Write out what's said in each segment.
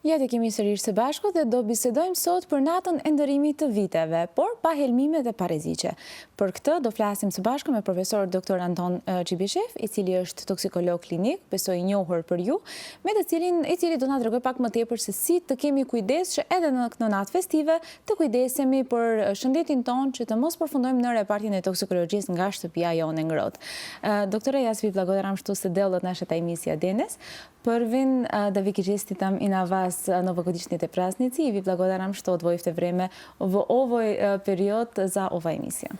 Ja të kemi sërish së bashku dhe do bisedojmë sot për natën e ndërimit të viteve, por pa helmime dhe pa rreziqe. Për këtë do flasim së bashku me profesor Dr. Anton Xhibishev, i cili është toksikolog klinik, besoj i njohur për ju, me i cili do na tregoj pak më tepër se si të kemi kujdes që edhe në këtë natë festive të kujdesemi për shëndetin ton, që të mos përfundojmë në repartin e toksikologjisë nga shtëpia jonë e ngrohtë. Doktore, ja svi blagodaram što se delët našата emisija danes. Prvin da vi čestitam i na vas novogodišnjete praznici i vi blagodaram što odvojite vreme v ovoj period za ova emisija.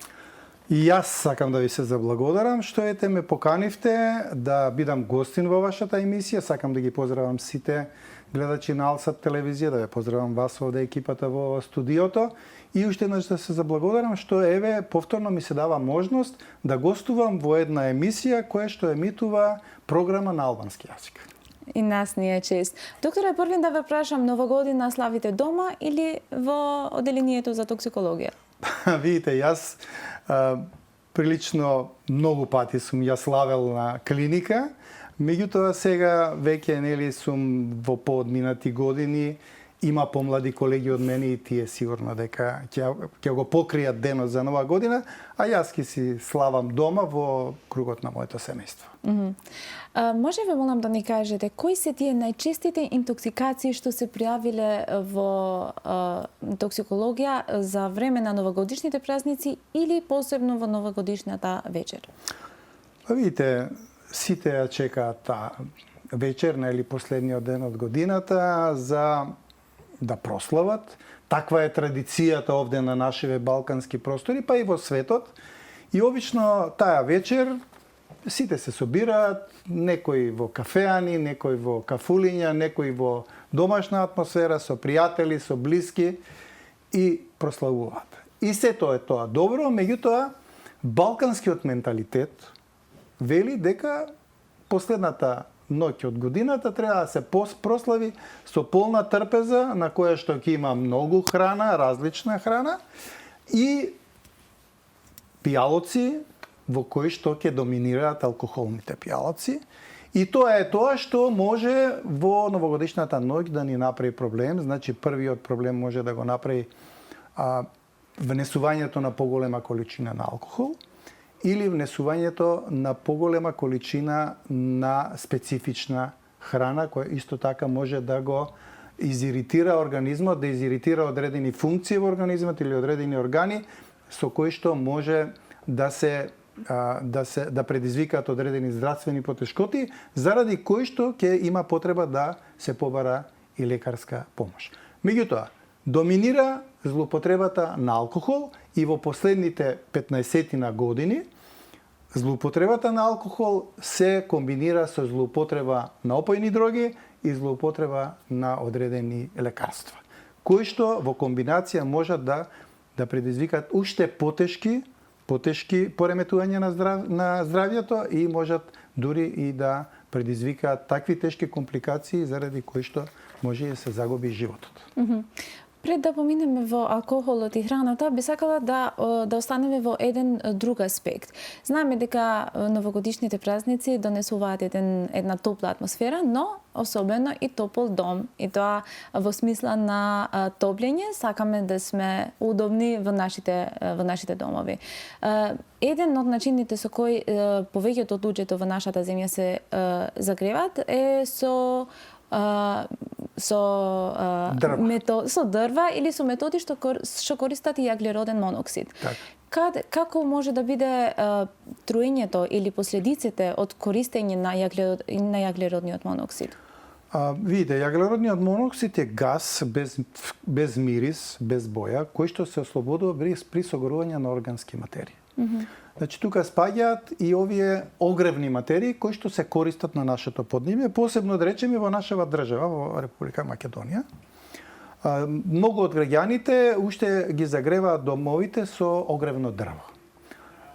И јас сакам да ви се заблагодарам што ете ме поканивте да бидам гостин во вашата емисија. Сакам да ги поздравам сите гледачи на Алсат телевизија, да ве поздравам вас овде екипата во студиото и уште еднаш да се заблагодарам што еве повторно ми се дава можност да гостувам во една емисија која што емитува програма на албански јазик. И нас ни е чест. Докторе, првин да ве прашам, новогодина славите дома или во оделението за токсикологија? Видите, јас прилично многу пати сум ја славел на клиника, меѓутоа сега веќе нели сум во поодминати години, има помлади колеги од мене и тие сигурно дека ќе го покријат денот за нова година, а јас ќе си славам дома во кругот на моето семејство. Може ве молам да ни кажете кои се тие најчестите интоксикации што се пријавиле во токсикологија за време на новогодишните празници или посебно во новогодишната вечер? Видите, сите ја чекаат таа вечерна или последниот ден од годината за да прослават. Таква е традицијата овде на нашиве балкански простори, па и во светот. И обично таа вечер сите се собираат, некои во кафеани, некои во кафулиња, некои во домашна атмосфера, со пријатели, со блиски и прославуваат. И сето е тоа добро, меѓутоа балканскиот менталитет вели дека последната ноќ од годината треба да се прослави со полна трпеза, на која што ќе има многу храна, различна храна и пијалоци во кои што ќе доминираат алкохолните пијалоци. И тоа е тоа што може во новогодишната ноќ да ни направи проблем. Значи, првиот проблем може да го направи внесувањето на поголема количина на алкохол или внесувањето на поголема количина на специфична храна, која исто така може да го изиритира организмот, да изиритира одредени функции во организмот или одредени органи со кои што може да предизвикаат одредени здравствени потешкоти, заради кои што ќе има потреба да се побара и лекарска помош. Меѓутоа, доминира злоупотребата на алкохол и во последните 15 години злоупотребата на алкохол се комбинира со злоупотреба на опојни дроги и злоупотреба на одредени лекарства, кои што во комбинација можат да предизвикаат уште потешки пореметувања на здравјето и можат дури и да предизвикаат такви тешки компликации заради кои што може да се загуби животот. Пред да поминеме во алкохолот и храната, би сакала да останеме во еден друг аспект. Знаеме дека новогодишните празници донесуваат една топла атмосфера, но особено и топол дом. И тоа во смисла на топлење, сакаме да сме удобни во нашите домови. Еден од начините со кои повеќето од луѓето во нашата земја се загреваат е со дрва или со методи што користат и јаглероден моноксид. Како може да биде труењето или последиците од користење на јаглеродниот моноксид? Видите, јаглеродниот моноксид е газ без мирис, без боја, кој што се ослободува при согорување на органски материи. Значи, тука спаѓаат и овие огревни материи кои што се користат на нашето поднебје, посебно да речеме во нашава држава, во Република Македонија. Многу од граѓаните уште ги загреваат домовите со огревно дрво.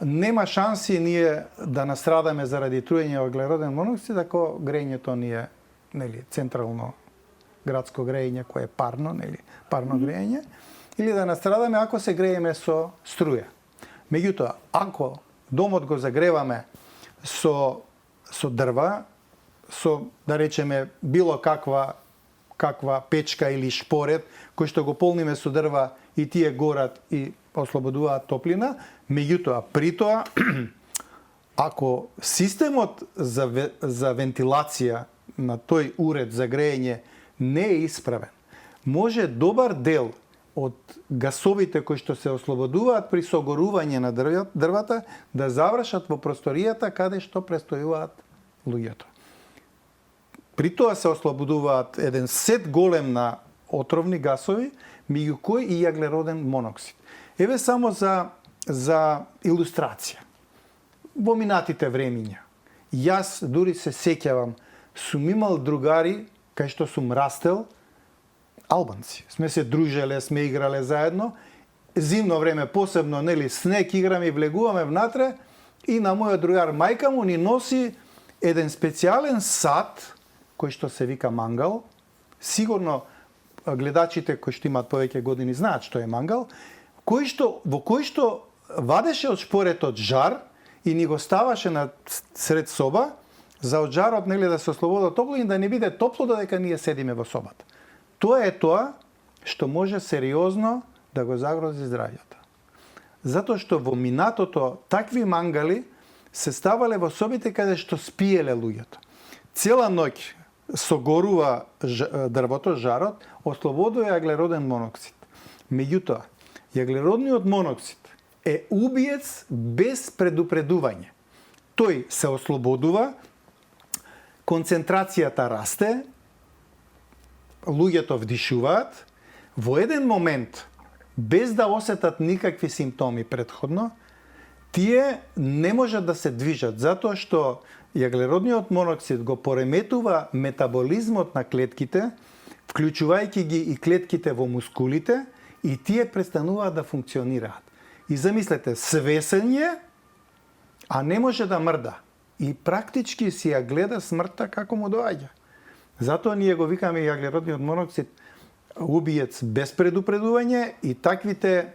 Нема шанси ние да настрадаме заради труење въглероден моноксид ако грејењето ни е централно градско грејење кое е парно грејење, или да настрадаме ако се грееме со струја. Меѓутоа, ако домот го загреваме со дрва, со, да речеме, било каква каква печка или шпорет, кој што го полниме со дрва и тие горат и ослободуваат топлина. Меѓутоа, при тоа, ако системот за вентилација на тој уред за грејење не е исправен, може добар дел од гасовите кои што се ослободуваат при согорување на дрвата да завршат во просторијата каде што престојуваат луѓето. При тоа се ослободуваат еден сет голем на отровни гасови, меѓу кои и јаглероден моноксид. Еве само за илустрација. Во минатите времиња, јас дури се сеќавам, сум имал другари кај што сум растел, албанци. Сме се дружеле, сме играле заедно. Зимно време посебно, нели, снег играме и влегуваме внатре и на мојот другар мајка му ни носи еден специјален сад кој што се вика мангал. Сигурно гледачите кои што имаат повеќе години знаат што е мангал, во кој што вадеше од шпоретот жар и ни го ставаше на сред соба за од жарот, нели, да се ослобода топло и да не биде топло додека ние седиме во собата. Тоа е тоа што може сериозно да го загрози здравјето. Затоа што во минатото такви мангали се ставале во собите каде што спиеле луѓето. Цела ноќ согорува дрвото, жарот, ослободува јаглероден моноксид. Меѓутоа, јаглеродниот моноксид е убиец без предупредување. Тој се ослободува, концентрацијата расте, луѓето вдишуваат, во еден момент, без да осетат никакви симптоми претходно, тие не можат да се движат, затоа што јаглеродниот моноксид го пореметува метаболизмот на клетките, вклучувајќи ги и клетките во мускулите, и тие престануваат да функционираат. И замислете, свесен е, а не може да мрда. И практички си ја гледа смртта како му доаѓа. Затоа ние го викаме јаглеродниот моноксид убиец без предупредување и таквите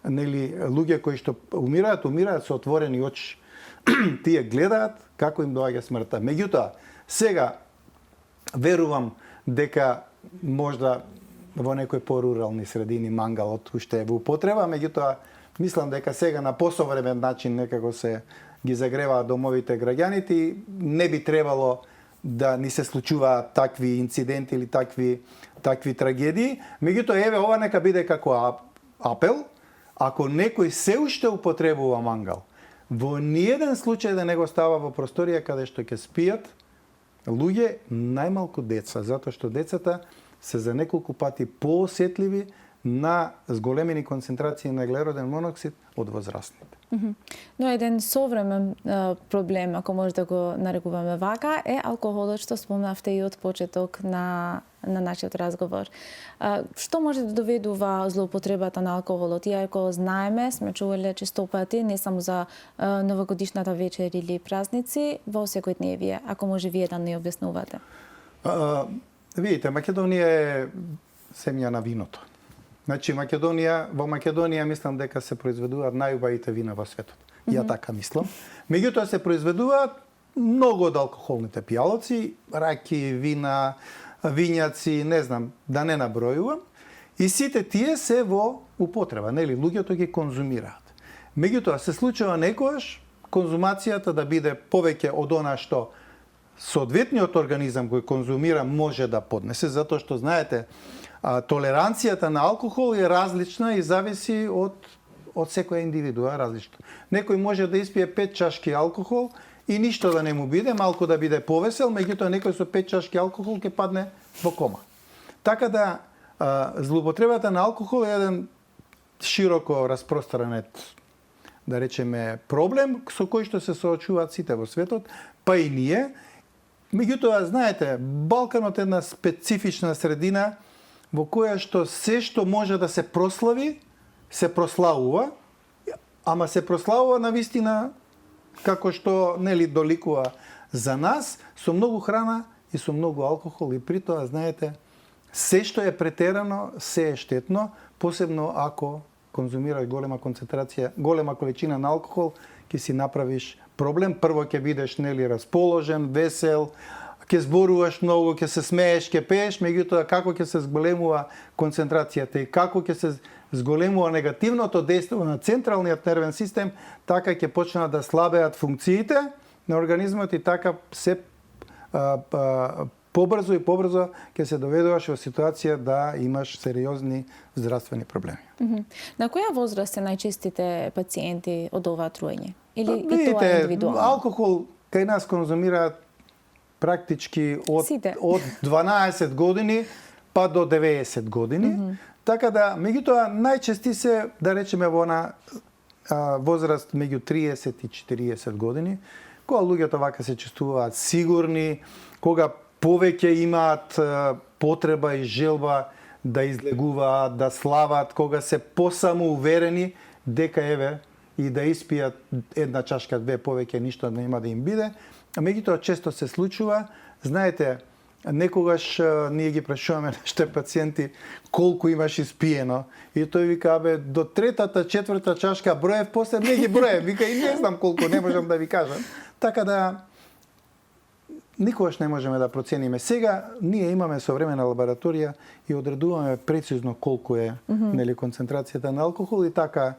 нели, луѓе кои што умираат со отворени очи. Тие гледаат како им доаѓа смртта. Меѓутоа, сега верувам дека можда во некои порурални средини мангалот уште е во употреба, меѓутоа мислам дека сега на посовремен начин некако се ги загреваат домовите граѓаните и не би требало да ни се случуваат такви инциденти или такви трагедии. Меѓутоа, еве, ова нека биде како апел, ако некој се уште употребува мангал, во ниеден случај да не го става во просторија каде што ќе спијат луѓе, најмалку деца, затоа што децата се за неколку пати поосетливи на зголемени концентрации на јаглероден моноксид од возрастните. Но еден современ проблем, ако може да го нарекуваме вака, е алкохолот, што спомнавте и од почеток на нашиот разговор. Што може да доведува злоупотребата на алкохолот? Иако знаеме, сме чувале честопати, не само за новогодишната вечер или празници, во секојдневие, ако може вие да не објаснувате. Видите, Македонија е земја на виното. Значи, во Македонија мислам дека се произведуваат најубавите вина во светот. Ја така мислам. Меѓутоа се произведуваат многу од алкохолните пијалоци, раки, вина, вињаци, не знам, да не набројувам. И сите тие се во употреба, нели, луѓето ги конзумираат. Меѓутоа се случува некојаш конзумацијата да биде повеќе од она што соодветниот организам кој конзумира може да поднесе, затоа што знаете, толеранцијата на алкохол е различна и зависи од секоја индивидуа различно. Некој може да испие 5 чашки алкохол и ништо да не му биде, малку да биде повесел, меѓутоа некој со 5 чашки алкохол ќе падне во кома. Така да злоупотребата на алкохол е еден широко распространет, да речеме, проблем со кој што се соочуваат сите во светот, па и ние. Меѓутоа, знаете, Балканот е една специфична средина во која што се што може да се прослави, се прославува, ама се прославува на вистина како што нели доликува за нас, со многу храна и со многу алкохол, и при тоа, знаете, се што е претерано, се е штетно, посебно ако конзумираш голема концентрација, голема количина на алкохол, ќе си направиш проблем. Прво ќе бидеш нели расположен, весел, ќе зборуваш многу, ќе се смееш, ќе пееш, меѓутоа како ќе се зголемува концентрацијата и како ќе се зголемува негативното дејство на централниот нервен систем, така ќе почнат да слабеат функциите на организмот и така се побрзо и побрзо ќе се доведуваш во ситуација да имаш сериозни здравствени проблеми. На која возраст се најчестите пациенти од ова труење? Или и тоа Видите, е индивидуално? алкохол кај нас конзумираат практички од Сите. 12 години па до 90 години. Така да, меѓутоа, најчести се, да речеме, во на возраст меѓу 30 и 40 години, кога луѓето вака се чувствуваат сигурни, кога повеќе имаат потреба и желба да излегуваат, да слават, кога се посамоуверени дека еве и да испијат една чашка, две повеќе, ништо нема да им биде. А меѓутоа често се случува, знаете, некогаш ние ги прашуваме нашите пациенти колку имаш испиено и тој вика, абе, до третата, четврта чашка броев, после не ги броев, вика и не знам колку, не можам да ви кажам. Така да никогаш не можеме да процениме. Сега ние имаме современа лабораторија и одредуваме прецизно колку е нели концентрацијата на алкохол и така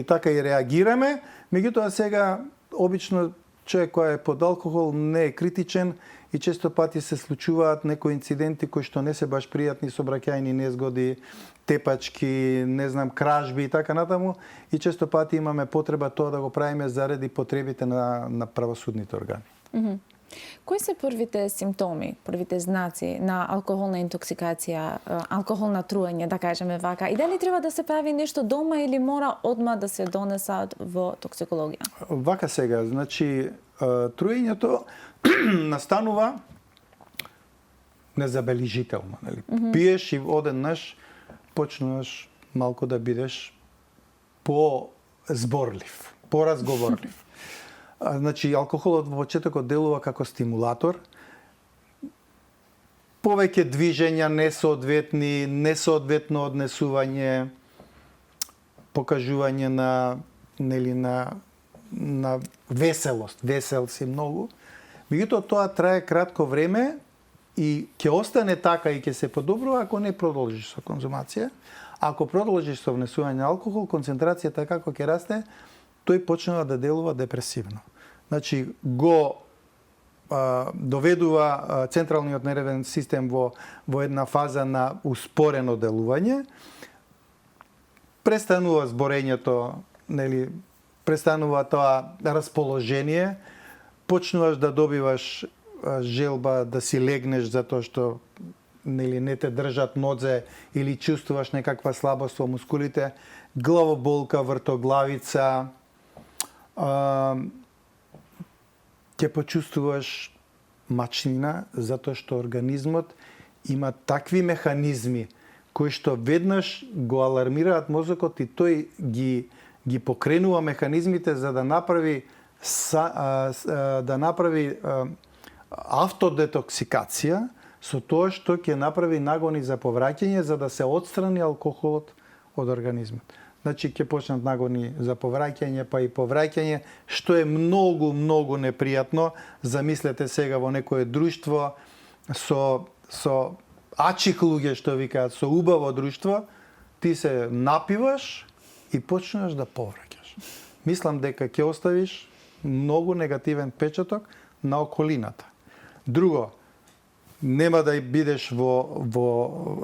така и реагираме. Меѓутоа сега обично човек кој е под алкохол не е критичен и често пати се случуваат некои инциденти кои што не се баш пријатни, сообраќајни незгоди, тепачки, не знам, кражби и така натаму, и често пати имаме потреба тоа да го правиме заради потребите на правосудните органи. Кои се првите симптоми, првите знаци на алкохолна интоксикација, алкохолна труење, да кажеме вака? И дали треба да се прави нешто дома или мора одма да се донесат во токсикологија? Вака сега, значи, труењето настанува незабележително, нели? Пиеш и одеднаш почнуваш малку да бидеш по-зборлив, поразговорлив. Значи, алкохолот во почетокот делува како стимулатор. Повеќе движења несоодветни, несоодветно однесување, покажување на веселост, весел си многу. Меѓутоа тоа трае кратко време и ќе остане така и ќе се подобрува ако не продолжиш со конзумација. Ако продолжиш со внесување на алкохол, концентрацијата како ќе расте, тој почнува да делува депресивно. Значи, го доведува централниот нервен систем во една фаза на успорено делување, престанува зборењето, нели, престанува тоа расположение, почнуваш да добиваш желба да си легнеш затоа што нели не те држат нозе или чувствуваш некаква слабост во мускулите, главоболка, вртоглавица, ќе почувствуваш мачнина затоа што организмот има такви механизми кои што веднаш го алармираат мозокот и тој ги покренува механизмите за да направи автодетоксикација со тоа што ќе направи нагони за повраќање за да се отстрани алкохолот од организмот. Значи ќе почнат нагони за повраќање, па и повраќање, што е многу, многу непријатно. Замислете сега во некое друштво со ачик луѓе, што викаат, со убаво друштво, ти се напиваш и почнеш да повраќаш. Мислам дека ќе оставиш многу негативен печаток на околината. Друго, нема да бидеш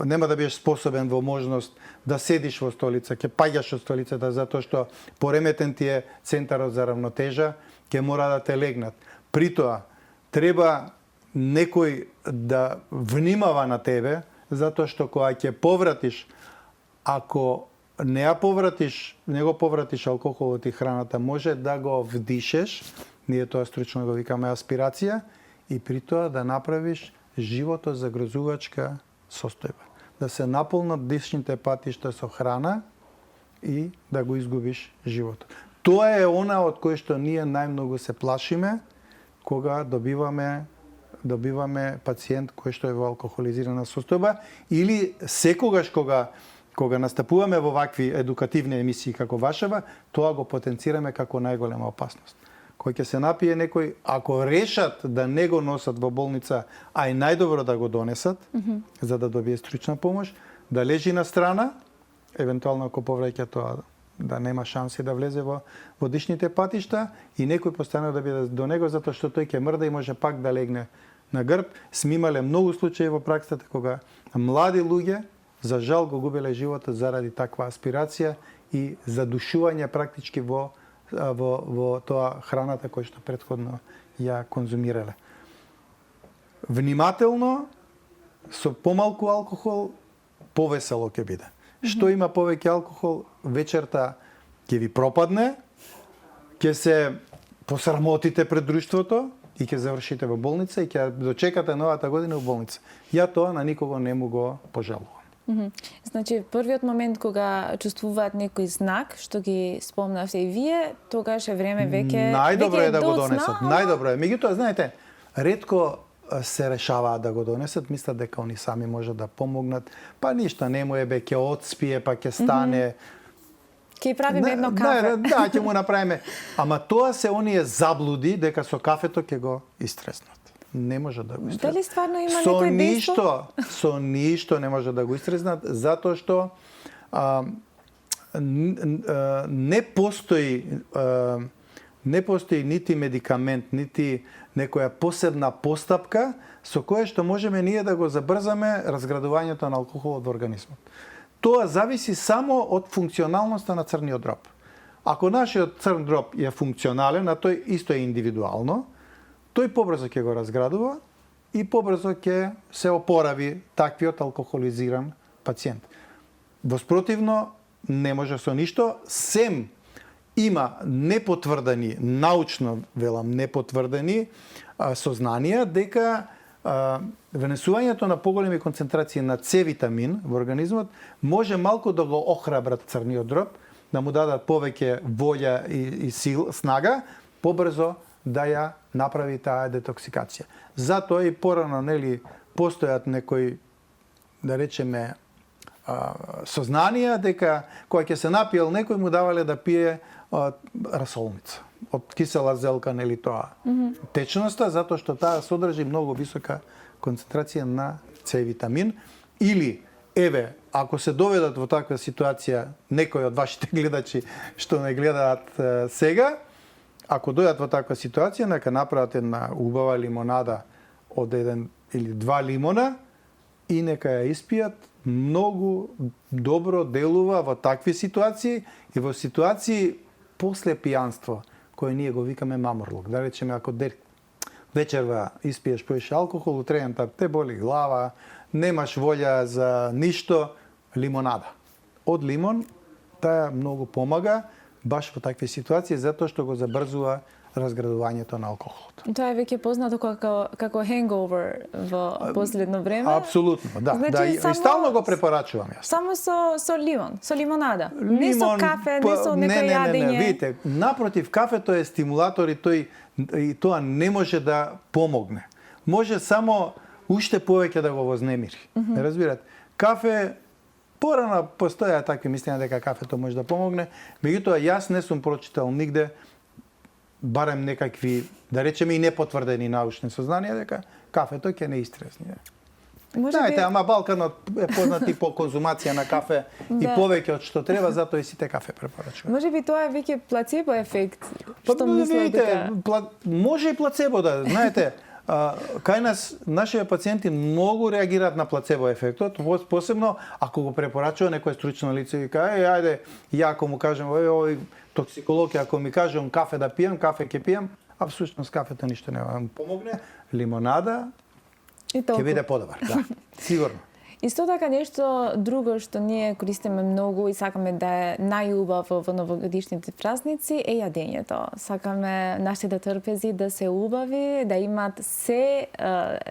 нема да бидеш способен во можност да седиш во столица, ќе паѓаш од столицата затоа што пореметен ти е центарот за равнотежа, ќе мора да те легнат. При тоа треба некој да внимава на тебе, затоа што кога ќе повратиш, ако не го повратиш алкохолот и храната, може да го вдишеш, ние тоа стручно го викаме аспирација, и при тоа да направиш животозагрозувачка состојба. Да се наполнат дишните патишта со храна и да го изгубиш животот. Тоа е она од кој што ние најмногу се плашиме кога добиваме пациент кој што е во алкохолизирана состојба или секогаш кога настапуваме во вакви едукативни емисии како вашава, тоа го потенцираме како најголема опасност. кој ќе се напие некој, ако решат да не го носат во болница, а и најдобро да го донесат, за да добие стручна помош, да лежи на страна, евентуално ако повреќа тоа да нема шанси да влезе во дишните патишта и некој постојано да биде до него затоа што тој ќе мрда и може пак да легне на грб. Сме имале многу случаи во праксата кога млади луѓе за жал го губеле животот заради таква аспирација и задушување практички во тоа храната која што претходно ја конзумирале. Внимателно, со помалку алкохол, повесело ќе биде. Што има повеќе алкохол, вечерта ќе ви пропадне, ќе се посрамотите пред друштвото и ќе завршите во болница и ќе дочекате новата година во болница. Ја тоа на никого не му го пожалувам. Значи, првиот момент кога чувствуваат некој знак, што ги спомнавте и вие, тогаш е време веќе најдобро е да го доцна, донесат. Најдобро е. Меѓутоа, знаете, ретко се решаваат да го донесат, мислат дека они сами можат да помогнат. Па ништо не му е, бе, ќе отспие, па ќе стане. Ќе правиме едно кафе. Да, ќе му направиме. Ама тоа се оние заблуди дека со кафето ќе го истреснат. Не може да го истреснат. Дали стварно има некој дејство? Со ништо не може да го истреснат, затоа што не постои нити медикамент, нити некоја посебна постапка со која што можеме ние да го забрзаме разградувањето на алкохолот во организмот. Тоа зависи само од функционалноста на црниот дроб. Ако нашиот црн дроб е функционален, а тој исто е индивидуално, тој побрзо ќе го разградува и побрзо ќе се опорави таквиот алкохолизиран пациент. Воспротивно, не може со ништо, сем има непотврдени, научно велам непотврдени сознанија дека венесувањето на поголеми концентрации на С витамин во организмот може малку да го охрабрат црниот дроб, да му дадат повеќе волја и снага, побрзо да ја направи таа детоксикација. Затоа и порано постојат некои, да речеме, сознанија дека кога ќе се напиел некој му давале да пие расолница од кисела зелка, тоа течноста, затоа што таа содржи многу висока концентрација на С витамин. Или, еве, ако се доведат во таква ситуација некои од вашите гледачи што не гледаат сега, ако дојдат во таква ситуација, нека направат една убава лимонада од 1 или 2 лимона и нека ја испијат. Многу добро делува во такви ситуации и во ситуации после пијанство, кој ние го викаме мамурлук. Да речеме, ако вечерва испиеш поише алкохол, утрената те боли глава, немаш волја за ништо, лимонада. Од лимон, таа многу помага баш во такви ситуации, затоа што го забрзува разградувањето на алкохолот. Тоа е веќе познато како hangover во последно време. Апсолутно, да. Значи, да и стално го препорачувам јас. Само со лимон, со лимонада. Не со кафе, не со некој јадење. Не, видите, напротив, кафето е стимулатор и тоа не може да помогне. Може само уште повеќе да го вознемири. Разбирате? Кафе, порано постоја такви мислења дека кафето може да помогне, меѓутоа јас не сум прочитал нигде барем некакви, да речеме и непотврдени научни сознанија дека кафето ќе не истресне. Знаете, ама Балканот е познат и по конзумација на кафе и повеќе од што треба, затоа и сите кафе препорачувам. Може би тоа е веќе плацебо ефект, што мислите дека... Може и плацебо да, знаете, кај нас, нашите пациенти многу реагираат на плацебо ефектот, посебно ако го препорачува некој стручно лице и каже, ајде, ја ако му кажем, овој токсиколог, ако ми кажам кафе да пијам, кафе ќе пијам, а всушност кафето ништо не му помогне, лимонада ќе биде подобар, да, сигурно. Исто така нешто друго што ние користиме многу и сакаме да е најубаво во новогодишните празници е јадењето. Сакаме нашите трпези да се убави, да имат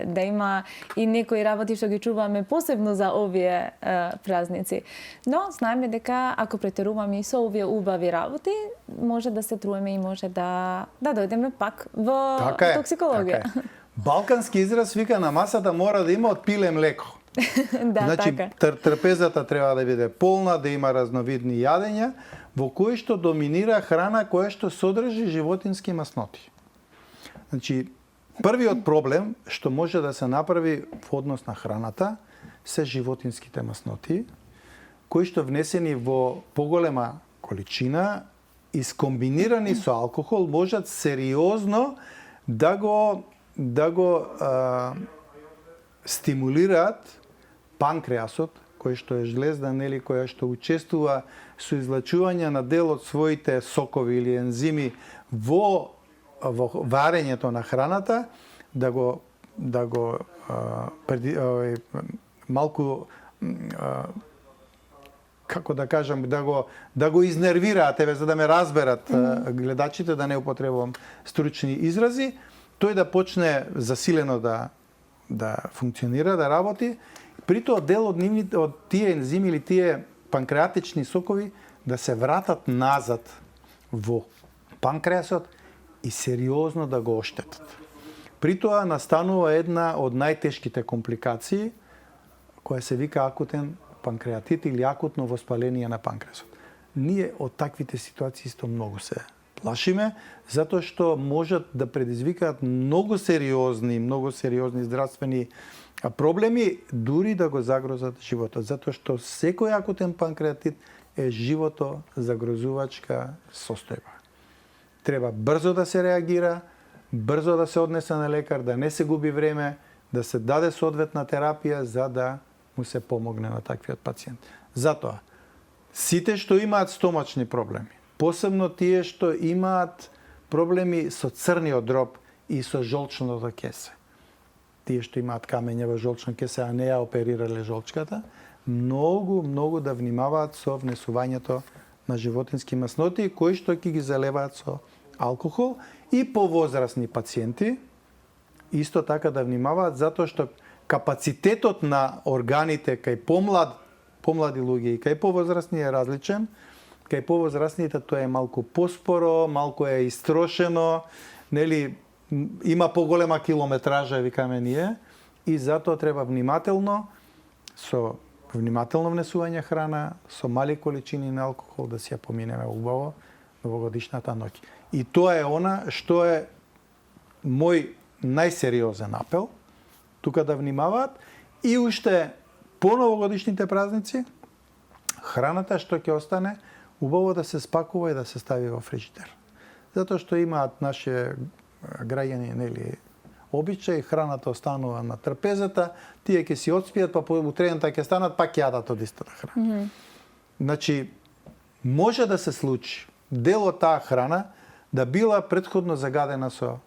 да има и некои работи што ги чуваме посебно за овие празници. Но знаеме дека ако претеруваме и со овие убави работи, може да се труеме и може да дојдеме пак во токсикологија. Така е. Балкански израз вика на масата мора да има од пиле млеко. Да, Значи, така. трпезата треба да биде полна, да има разновидни јадења, во кои што доминира храна која што содржи животински масноти. Значи, првиот проблем што може да се направи во однос на храната се животинските масноти, кои што внесени во поголема количина и скомбинирани со алкохол можат сериозно да го стимулираат панкреасот, кој што е жлезда, нели, која што учествува со излачување на дел од своите сокови или ензими во варењето на храната, малку како да кажам, да го изнервираат, за да ме разберат гледачите, да не употребувам стручни изрази, тој да почне засилено да функционира, да работи, при тоа дел од тие ензими или тие панкреатични сокови да се вратат назад во панкреасот и сериозно да го оштетат. При тоа настанува една од најтешките компликации, која се вика акутен панкреатит или акутно воспаление на панкреасот. Ние од таквите ситуации исто многу се плашиме, затоа што можат да предизвикаат многу сериозни здравствени проблеми, дури да го загрозат животот, затоа што секој акутен панкреатит е живото загрозувачка состојба. Треба брзо да се реагира, брзо да се однесе на лекар, да не се губи време, да се даде соодветна терапија за да му се помогне на таквиот пациент. Затоа, сите што имаат стомачни проблеми, посебно тие што имаат проблеми со црниот дроб и со жолчното кесе, тие што имаат камења во жолчно кесе, а не ја оперирале жолчката, многу да внимаваат со внесувањето на животински масноти, кои што ќе ги залеваат со алкохол, и повозрасни пациенти исто така да внимаваат, затоа што капацитетот на органите кај помлади луѓе и кај повозрасни е различен. Кај повозрасните тоа е малку поспоро, малку е истрошено, нели, има поголема километража, викаме ние, и затоа треба внимателно внесување храна, со мали количини на алкохол да си ја поминеме убаво новогодишната ноќ. И тоа е она што е мој најсериозен апел, тука да внимаваат, и уште по новогодишните празници, храната што ќе остане, убаво да се спакува и да се стави во фрижидер. Затоа што имаат наши граѓани, нели, обичај, храната останува на трпезата, тие ќе си отспијат, па утрената ќе станат, па ќе јадат од истата храна. Значи, може да се случи дел од таа храна да била претходно загадена со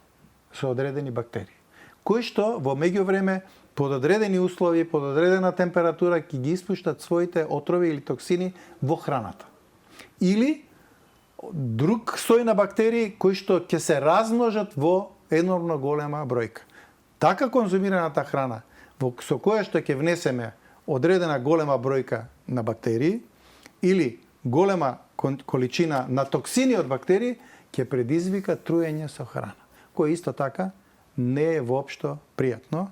одредени бактерии, кои што во меѓувреме под одредени услови, под одредена температура ќе ги испуштат своите отрови или токсини во храната. Или друг сој на бактерии кои што ќе се размножат во енормно голема бројка. Така конзумираната храна, со која што ќе внесеме одредена голема бројка на бактерии или голема количина на токсини од бактерии, ќе предизвика труење со храна, кој исто така не е воопшто пријатно.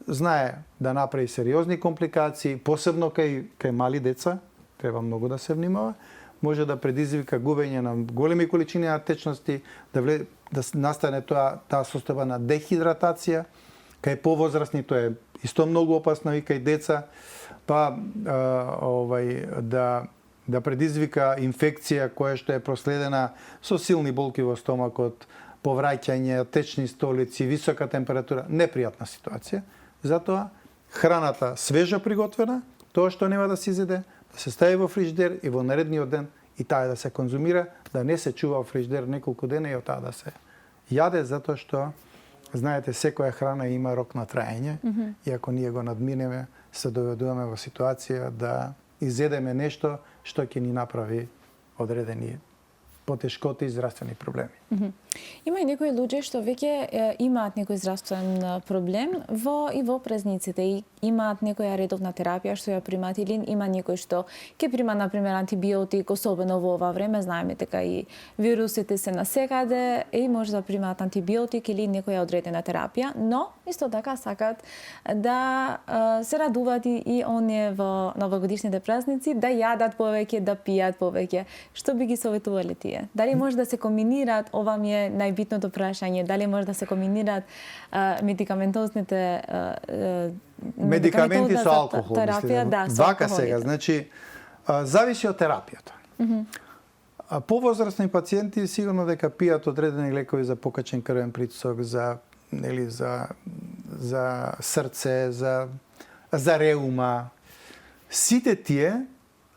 Знае да направи сериозни компликации, посебно кај мали деца, треба многу да се внимава, може да предизвика губење на големи количини на течности, да настане таа состојба на дехидратација, кај повозрасни тоа е исто многу опасно и кај деца, па да предизвика инфекција која што е проследена со силни болки во стомакот, повраќање, течни столици, висока температура, непријатна ситуација. Затоа храната свежа приготвена, тоа што нема да се изеде, да се стави во фрижидер и во наредниот ден и таа да се конзумира, да не се чува во фрижидер неколку дена и од таа да се јаде, затоа што знаете секоја храна има рок на траење и ако ние го надминеме, се доведуваме во ситуација да изедеме нешто што ќе ни направи одредени потешкоти и здравствени проблеми. Има и некои луѓе што веќе имаат некој здравствен проблем и во празниците и имаат некоја редовна терапија што ја примаат, или има некој што ќе прима на пример антибиотик, особено во ова време, знаеме дека и вирусите се насекаде и може да примаат антибиотик или некоја одредена терапија, но исто така сакаат да се радуваат и оние во новогодишните празници, да јадат повеќе, да пијат повеќе. Што би ги советувале тие? Дали може да се комбинираат, ова ми е најбитното прашање, дали може да се комбинираат медикаментозните медикаменти со алкохол, терапија, да, со вака алкохол. сега, значи зависи од терапијата. Повозрастни пациенти сигурно дека пијат одредени лекови за покачен крвен притисок, за срце, за реума. Сите тие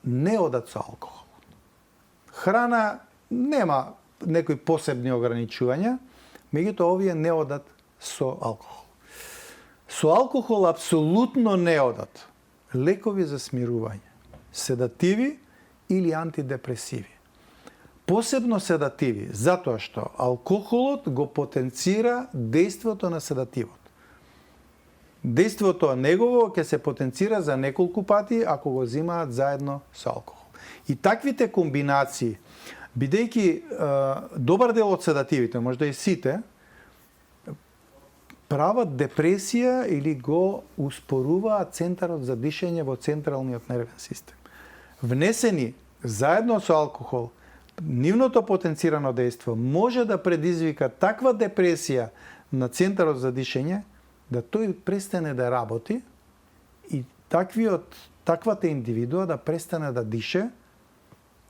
не одат со алкохол. Храна нема некои посебни ограничувања, меѓутоа овие не одат со алкохол. Со алкохол апсолутно не одат лекови за смирување, седативи или антидепресиви. Посебно седативи, затоа што алкохолот го потенцира дејството на седативот. Дејството негово ќе се потенцира за неколку пати ако го земаат заедно со алкохол. И таквите комбинации, бидејќи добар дел од седативите, можда и сите, прават депресија или го успоруваат центарот за дишење во централниот нервен систем. Внесени заедно со алкохол, нивното потенцирано дејство може да предизвика таква депресија на центарот за дишење, да тој престане да работи и таквата индивидуа да престане да дише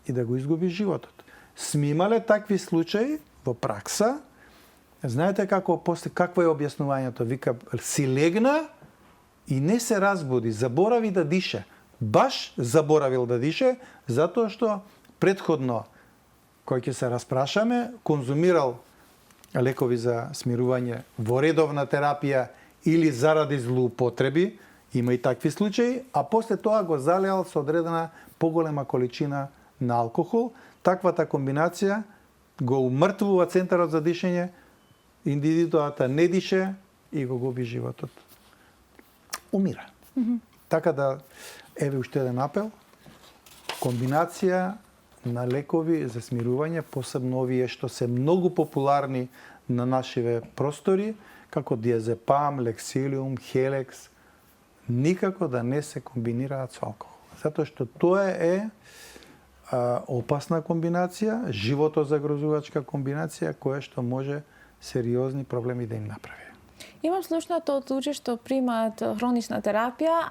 и да го изгуби животот. Сме имале такви случаи во пракса. Знаете какво е објаснувањето? Вика, си легна и не се разбуди, заборави да дише. Баш заборавил да дише, затоа што претходно, кој ќе се распрашаме, конзумирал лекови за смирување во редовна терапија или заради злоупотреби, има и такви случаи, а после тоа го залеал со одредена поголема количина на алкохол. Таквата комбинација го умртвува центарот за дишење, индивидуата не дише и го губи животот. Умира. Така да, еве уште еден апел, комбинација на лекови за смирување, посебно овие што се многу популарни на нашиве простори, како диазепам, лексилиум, хелекс, никако да не се комбинираат со алкохол. Затоа што тоа е опасна комбинација, животозагрозувачка комбинација, која што може сериозни проблеми да им направи. Имам слушнато од луѓе што примаат хронична терапија,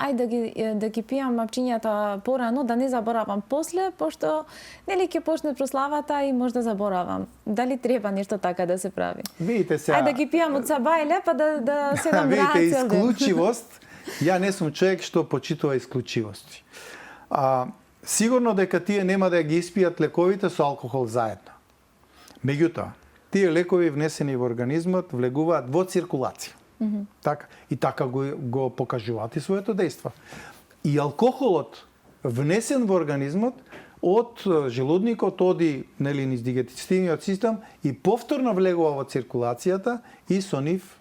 да ги пијам апчињата порано, да не заборавам после, пошто нели ќе почне прославата и може да заборавам. Дали треба нешто така да се прави? Видите сега. Да ги пијам од сабајле, па да седам браат видите, цел ден. исклучивост. Ја не сум човек што почитува исклучивости. Сигурно дека тие нема да ги испијат лековите со алкохол заедно. Меѓутоа, тие лекови внесени во организмот влегуваат во циркулација. Така го покажуваат и своето дејство. И алкохолот внесен во организмот од желудникот оди низ дигестивниот систем и повторно влегува во циркулацијата и со нив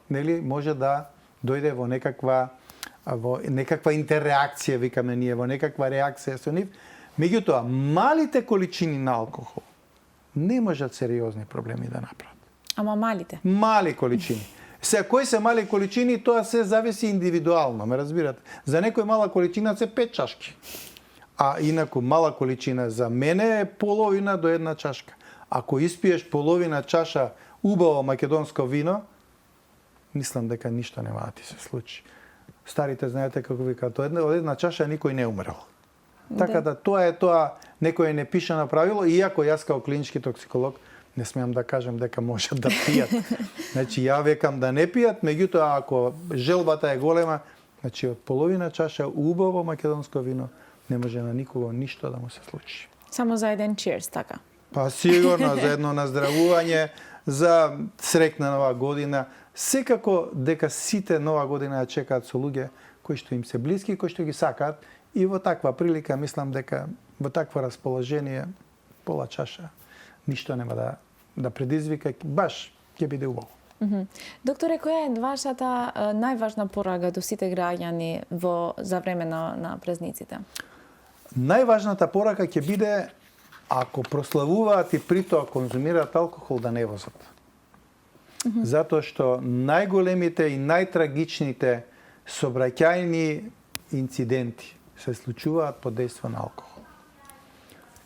може да дојде во некаква интерреакција, викаме ние, во некаква реакција со нив. Меѓутоа, малите количини на алкохол не можат сериозни проблеми да направат. Ама малите? Мали количини. Сега, кои се мали количини, тоа се зависи индивидуално, ме разбирате. За некој мала количина се 5 чашки. А инаку мала количина за мене е половина до една чашка. Ако испиеш половина чаша убаво македонско вино, мислам дека ништо нема да ти се случи. Старите знаете како викаат, од една чаша никој не умрел. Така да тоа е некој не пише на правило, иако јас као клинички токсиколог не смеам да кажам дека можат да пијат. Значи, ја векам да не пијат, меѓутоа, ако желбата е голема, значи, од половина чаша убаво македонско вино не може на никого ништо да му се случи. Само за еден cheers, така? Па сигурно, за едно наздравување, за среќна нова година. Секако дека сите нова година ја чекаат со луѓе кои што им се блиски, кои што ги сакаат, и во таква прилика, мислам дека во такво расположение пола чаша, ништо нема да предизвика, баш ќе биде убаво. Докторе, која е вашата најважна порака до сите граѓани за време на празниците? Најважната порака ќе биде, ако прославуваат и притоа конзумираат алкохол, да не возат. Затоа што најголемите и најтрагичните сообраќајни инциденти се случуваат под дејство на алкохол.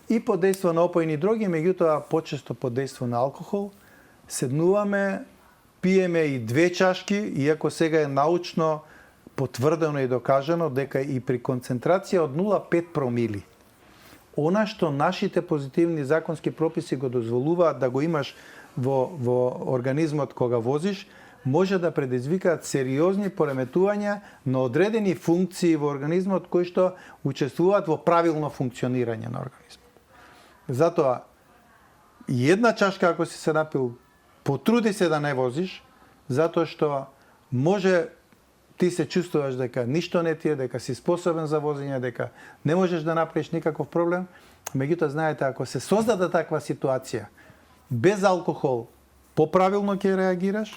И под дејство на опојни дроги, меѓутоа почесто под дејство на алкохол, седнуваме, пиеме и 2 чашки, иако сега е научно потврдено и докажано дека и при концентрација од 0,5 промили, она што нашите позитивни законски прописи го дозволуваат да го имаш во организмот кога возиш, може да предизвикаат сериозни пореметувања на одредени функции во организмот кои што учествуваат во правилно функционирање на организмот. Затоа, една чашка ако си се напил, потруди се да не возиш, затоа што може ти се чувствуваш дека ништо не ти е, дека си способен за возење, дека не можеш да направиш никаков проблем. Меѓутоа, знаете, ако се создаде таква ситуација, без алкохол поправилно ќе реагираш,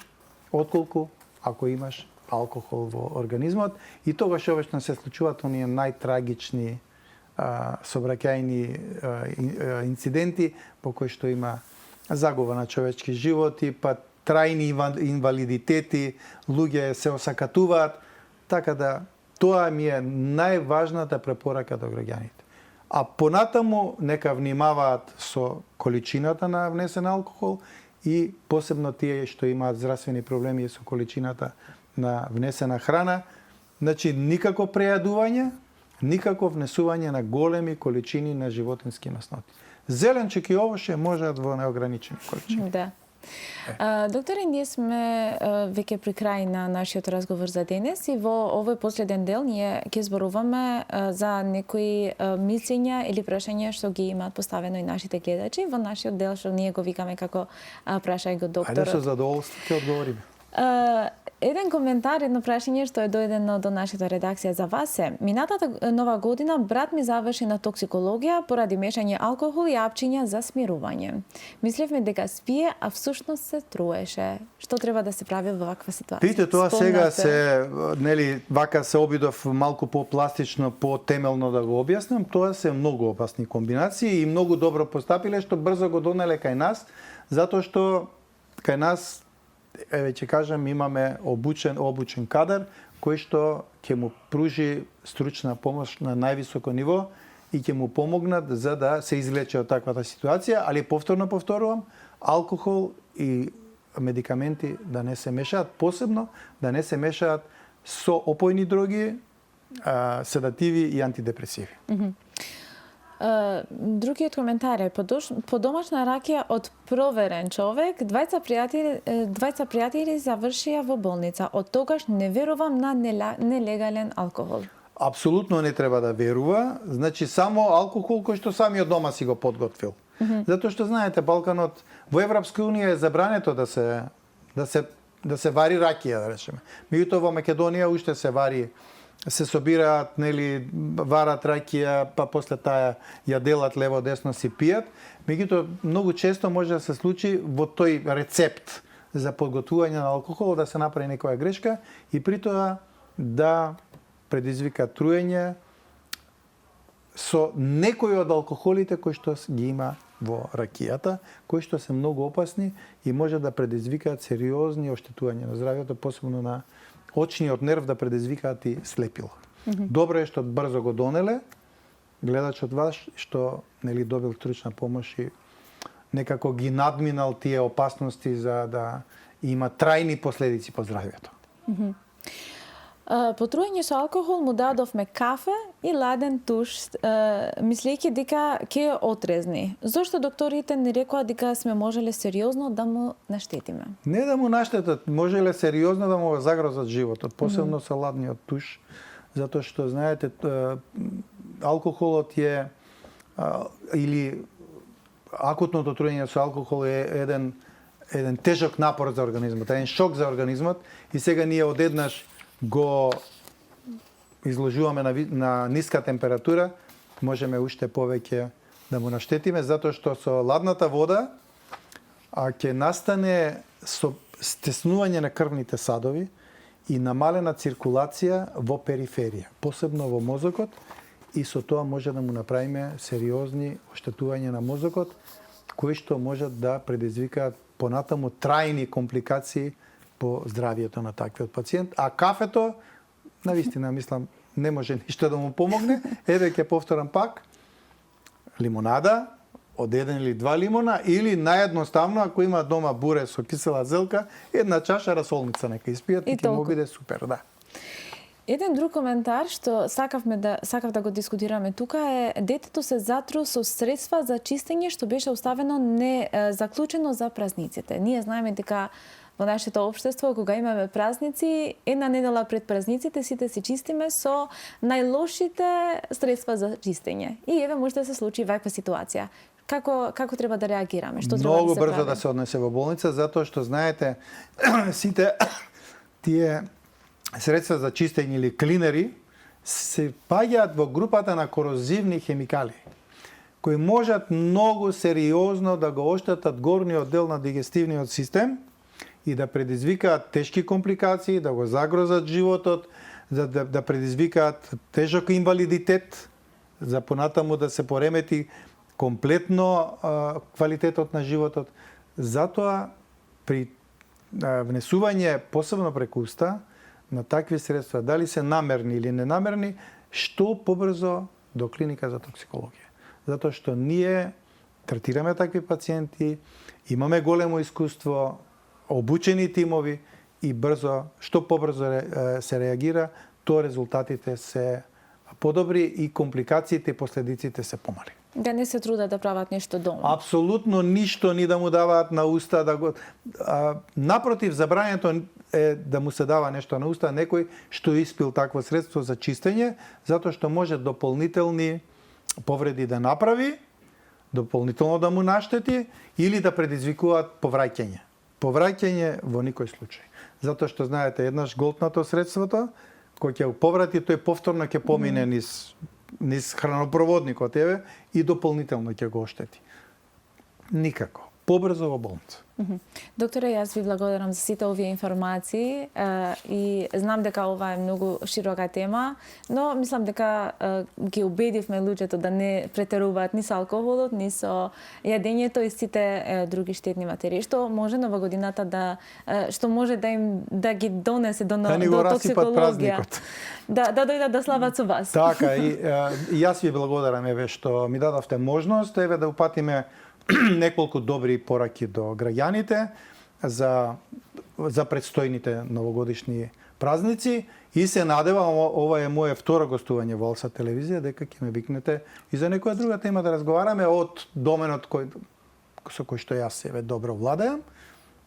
отколку ако имаш алкохол во организмот, и тогаш обично се случуваат оние најтрагични сообраќајни инциденти по кои што има загуба на човечки животи, па трајни инвалидитети, луѓе се осакатуваат, така да тоа ми е најважната препорака до граѓаните. А понатаму нека внимаваат со количината на внесен алкохол и посебно тие што имаат здравствени проблеми со количината на внесена храна. Значи, никако прејадување, никако внесување на големи количини на животински масноти. Зеленчук и овоше можат во неограничени количини. Да. Докторе, ние сме веќе при крај на нашиот разговор за денес и во овој последен дел ние ќе зборуваме за некои мислења или прашања што ги имаат поставено и нашите гледачи во нашиот дел што ние го викаме како прашај го доктор. Ајде со задоволство ќе одговориме. Еден коментар, едно прашање што е дојдено до нашата редакција за вас е: минатата нова година брат ми заврши на токсикологија поради мешање алкохол и апчиња за смирување. Мислевме дека спие, а всушност се труеше. Што треба да се прави во ваква ситуација? Видите, тоа сега се, нели, вака се обидов малку попластично, потемелно да го објаснам, тоа се многу опасни комбинации и многу добро постапиле што брзо го донеле кај нас, затоа што кај нас ќе кажам, имаме обучен кадар кој што ќе му пружи стручна помош на највисоко ниво и ќе му помогнат за да се извлече од таквата ситуација, али повторувам, алкохол и медикаменти да не се мешаат, посебно да не се мешаат со опојни дроги, седативи и антидепресиви. Другиот коментар е: по домашна ракија од проверен човек, двајца пријатели завршија во болница. Од тогаш не верувам на нелегален алкохол. Апсолутно не треба да верува, значи само алкохол кој што самиот дома си го подготвил. Затоа што знаете, Балканот во Европска унија е забрането да се вари ракија, да речеме. Меѓутоа во Македонија уште се вари, се собираат, нели, варат ракија, па после таа ја делат лево-десно си пијат. Меѓутоа многу често може да се случи во тој рецепт за подготвување на алкохол да се направи некоја грешка и при тоа да предизвика труење со некои од алкохолите кои што ги има во ракијата, кои што се многу опасни и може да предизвикаат сериозни оштетувања на здравјето, посебно на очниот нерв, да предизвикаат и слепила. Добро е што брзо го донеле гледачот ваш, што, нели, добил стручна помош и некако ги надминал тие опасности за да има трајни последици по здравјето. По труење со алкохол му дадовме кафе и ладен туш, мислејќи дека ќе отрезни. Зошто докторите не рекоа дека сме можеле сериозно да му наштетиме? Не да му наштетат, можеле сериозно да му загрозат животот, посебно со ладниот туш, затоа што, знаете, алкохолот е, или акутното труење со алкохол е еден тежок напор за организмот, еден шок за организмот и сега ние одеднаш го изложуваме на ниска температура, можеме уште повеќе да му наштетиме, затоа што со ладната вода ќе настане со стеснување на крвните садови и намалена циркулација во периферија, посебно во мозокот, и со тоа може да му направиме сериозни оштетувања на мозокот, кои што можат да предизвикаат понатаму трајни компликации по здравието на таквиот пациент, а кафето, навистина мислам, не може ништо да му помогне. Еве ќе повторам пак, лимонада, од 1 или 2 лимона, или наједноставно, ако има дома буре со кисела зелка, една чаша расолница нека испијат и ќе му биде супер, да. Еден друг коментар што сакав да го дискутираме тука е детето се затру со средства за чистење што беше оставено не заклучено за празниците. Ние знаеме дека во нашето општество кога имаме празници, една недела пред празниците сите се чистиме со најлошите средства за чистење. И еве може да се случи ваква ситуација. Како треба да реагираме? Што треба Многу да се брзо прави? да се однесе во болница, затоа што знаете сите тие средства за чистење или клинери се паѓаат во групата на корозивни хемикали, кои можат многу сериозно да го оштетат горниот дел на дигестивниот систем и да предизвикаат тешки компликации, да го загрозат животот, да предизвикаат тежок инвалидитет, за понатаму да се поремети комплетно квалитетот на животот. Затоа при внесување посебно преку уста на такви средства, дали се намерни или ненамерни, што побрзо до клиника за токсикологија. Затоа што ние третираме такви пациенти, имаме големо искуство, обучени тимови и брзо, што побрзо се реагира, тоа резултатите се подобри и компликациите и последиците се помали. Да не се трудат да прават нешто дома. Апсолутно ништо ни да му даваат на уста, да го напротив, забрањето е да му се дава нешто на уста некој што испил такво средство за чистење, затоа што може дополнителни повреди да направи, дополнително да му наштети или да предизвикуваат повраќање. Повраќање во никој случај. Затоа што знаете, еднаш голтнато средството, кој ќе поврати, тој повторно ќе помине низ хранопроводникот и дополнително ќе го оштети. Никако. Побрзо во болница. Докторе, јас ви благодарам за сите овие информации и знам дека ова е многу широка тема, но мислам дека ги убедивме луѓето да не претеруваат ни со алкохолот, ни со јадењето и сите други штетни материи, што може нова годината што може да ги донесе до токсикологија. Да дојдат да слават со вас. Така, и јас ви благодарам што ми дадовте можност да упатиме неколку добри пораки до граѓаните за предстојните новогодишни празници и се надевам, ова е моје второ гостување во Алса телевизија, дека ќе ме викнете и за некоја друга тема да разговараме од доменот со кој што јас себе добро владеам,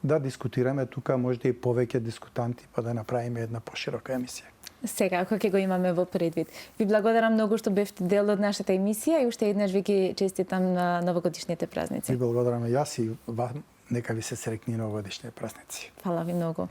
да дискутираме тука можда и повеќе дискутанти па да направиме една поширока емисија. Сега, ако ќе го имаме во предвид. Ви благодарам многу што бевте дел од нашата емисија и уште еднаш ви ги честитам на новогодишните празници. Ви благодарам јас и нека ви се среќни новогодишни празници. Фала ви многу.